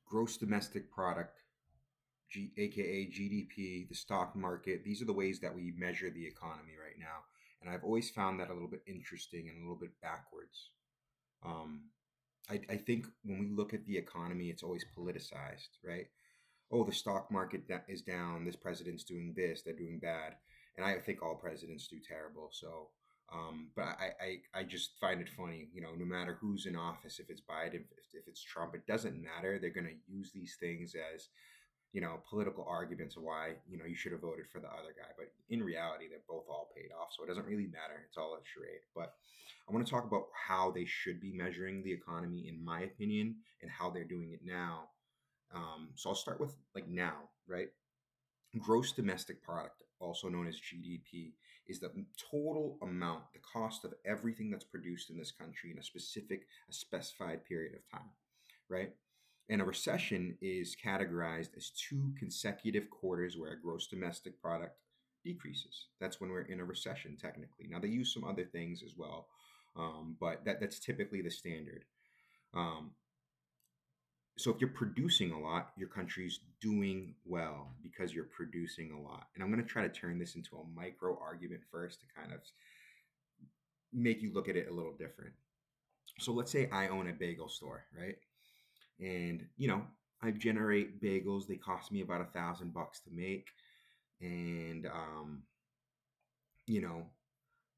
gross domestic product, aka GDP, the stock market. These are the ways that we measure the economy right now. And I've always found that a little bit interesting and a little bit backwards. Um, I think when we look at the economy, it's always politicized, right? Oh, the stock market is down. This president's doing this. They're doing bad. And I think all presidents do terrible. So, but I just find it funny, no matter who's in office, if it's Biden, if it's Trump, it doesn't matter. They're going to use these things as political arguments of why, you should have voted for the other guy. But in reality, they're both all paid off. So it doesn't really matter. It's all a charade. But I want to talk about how they should be measuring the economy, in my opinion, and how they're doing it now. So I'll start with like now, right? Gross domestic product, also known as GDP, is the total amount, the cost of everything that's produced in this country in a specified period of time, right? And a recession is categorized as two consecutive quarters where gross domestic product decreases. That's when we're in a recession, technically. Now, they use some other things as well, but that's typically the standard. Um, so if you're producing a lot, your country's doing well because you're producing a lot. And I'm going to try to turn this into a micro argument first to kind of make you look at it a little different. So let's say I own a bagel store, right? And I generate bagels. They cost me about $1,000 to make, and you know,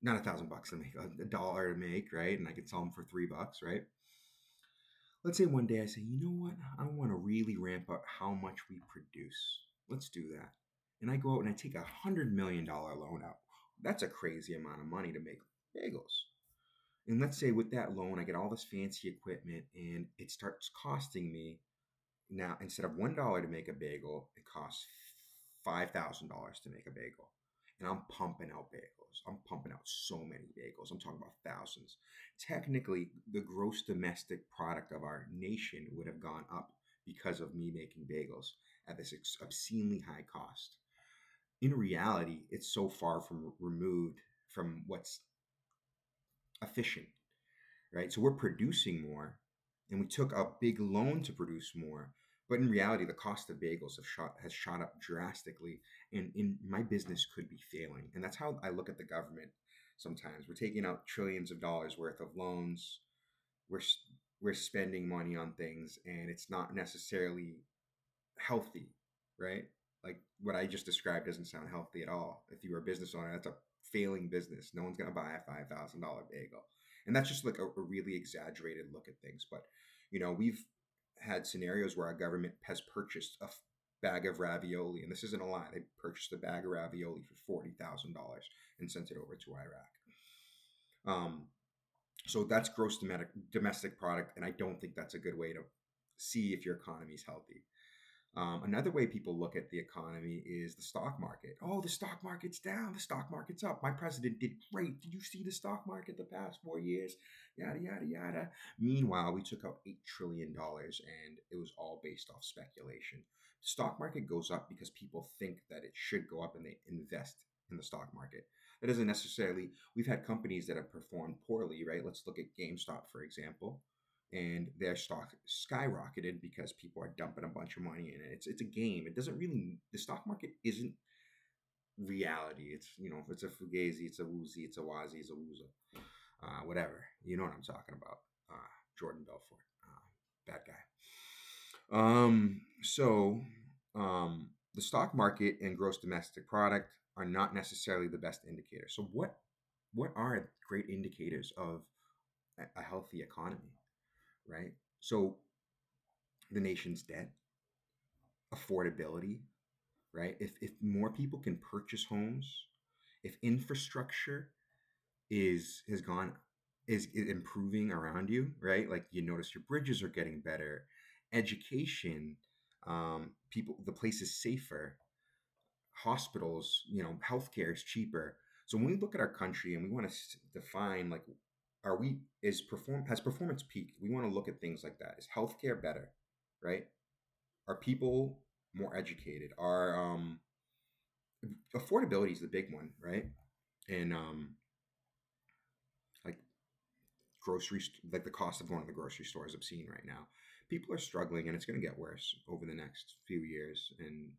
not $1,000 to make, a dollar to make, right? And I could sell them for $3, right? Let's say one day I say, you know what? I want to really ramp up how much we produce. Let's do that. And I go out and I take $100 million loan out. That's a crazy amount of money to make bagels. And let's say with that loan, I get all this fancy equipment and it starts costing me now, instead of $1 to make a bagel, it costs $5,000 to make a bagel. And I'm pumping out bagels. I'm pumping out so many bagels. I'm talking about thousands. Technically, the gross domestic product of our nation would have gone up because of me making bagels at this obscenely high cost. In reality, it's so far from removed from what's efficient, right? So we're producing more, and we took a big loan to produce more. But in reality, the cost of bagels has shot up drastically, and in my business could be failing. And that's how I look at the government. Sometimes we're taking out trillions of dollars worth of loans. We're we're spending money on things, and it's not necessarily healthy, right? Like what I just described doesn't sound healthy at all. If you were a business owner, that's a failing business. No one's gonna buy a $5,000 bagel, and that's just like a really exaggerated look at things. But we've had scenarios where our government has purchased a bag of ravioli, and this isn't a lie. They purchased a bag of ravioli for $40,000 and sent it over to Iraq. Um, so that's gross domestic product, and I don't think that's a good way to see if your economy is healthy. Another way people look at the economy is the stock market. Oh, the stock market's down. The stock market's up. My president did great. Did you see the stock market the past 4 years? Yada, yada, yada. Meanwhile, we took out $8 trillion and it was all based off speculation. The stock market goes up because people think that it should go up and they invest in the stock market. That doesn't necessarily, we've had companies that have performed poorly, right? Let's look at GameStop, for example, and their stock skyrocketed because people are dumping a bunch of money in it. It's a game. It doesn't really, the stock market isn't reality. It's if it's a fugazi, it's a woozy, it's a wazi, it's a wooza, whatever. You know what I'm talking about. Jordan Belfort, bad guy. The stock market and gross domestic product are not necessarily the best indicators. So what are great indicators of a healthy economy? Right? So the nation's debt, affordability, right? If more people can purchase homes, if infrastructure has gone is improving around you, right? Like you notice your bridges are getting better, education, people, the place is safer, hospitals, healthcare is cheaper. So when we look at our country and we want to define like are we is perform has performance peaked? We want to look at things like that. Is healthcare better, right? Are people more educated? Are affordability is the big one, right? And like like the cost of going to the grocery store is obscene right now. People are struggling, and it's going to get worse over the next few years and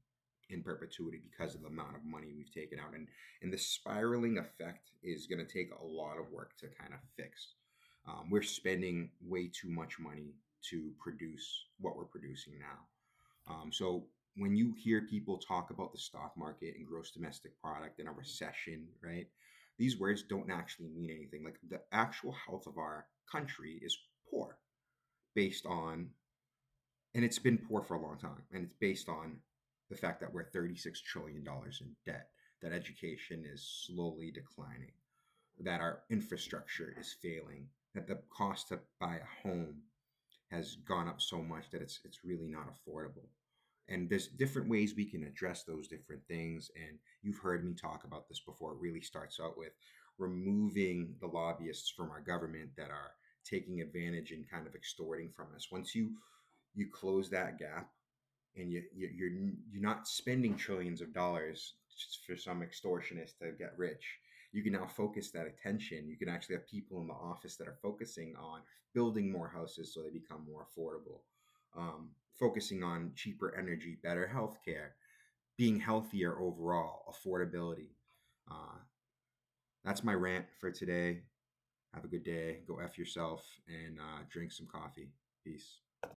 in perpetuity because of the amount of money we've taken out. And the spiraling effect is going to take a lot of work to kind of fix. We're spending way too much money to produce what we're producing now. So when you hear people talk about the stock market and gross domestic product and a recession, right? These words don't actually mean anything. Like the actual health of our country is poor based on, and it's been poor for a long time, and it's based on the fact that we're $36 trillion in debt, that education is slowly declining, that our infrastructure is failing, that the cost to buy a home has gone up so much that it's really not affordable. And there's different ways we can address those different things. And you've heard me talk about this before. It really starts out with removing the lobbyists from our government that are taking advantage and kind of extorting from us. Once you close that gap, and you're not spending trillions of dollars just for some extortionist to get rich. You can now focus that attention. You can actually have people in the office that are focusing on building more houses so they become more affordable, focusing on cheaper energy, better healthcare, being healthier overall, affordability. Uh, that's my rant for today. Have a good day. Go F yourself and drink some coffee. Peace.